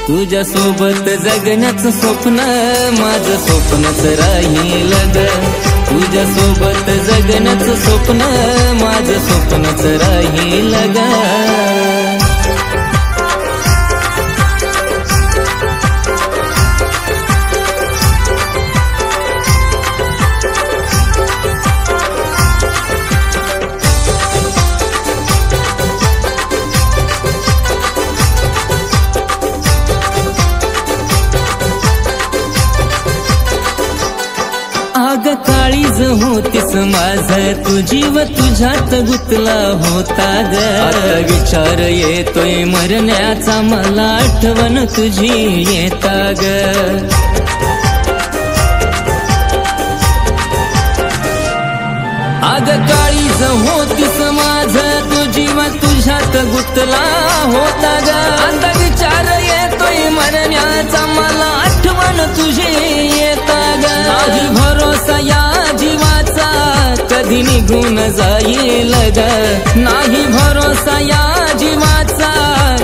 तुझ्या सोबत जगण्याचं स्वप्न माझं स्वप्नच राहील ग। तुझ्या सोबत जगण्याचं स्वप्न माझं स्वप्नच राहील ग। आग काळीज होतीस माझ तू जीव तुझ्यात गुतला होता ग। आता विचार येतोय मरण्याचा मला आठवण तुझी येता ग। आग काळीज होतीस माझ तू जीव तुझ्यात गुतला होता ग। आता विचार येतोय मरण्याचा मला आठवण तुझी येता ग। माझी भरोसा या जीवाचा कधी निघून जाईल ग। नाही भरोसा या जीवाचा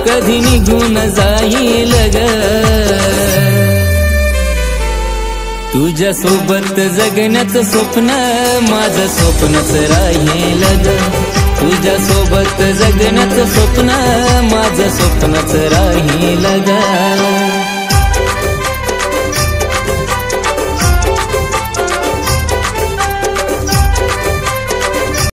कधी निघून जाईल ग। तुझ्या सोबत जगण्याचं स्वप्न माझं स्वप्नच राहील ग। तुझ्या सोबत जगण्याचं स्वप्न माझं स्वप्नच राहील ग।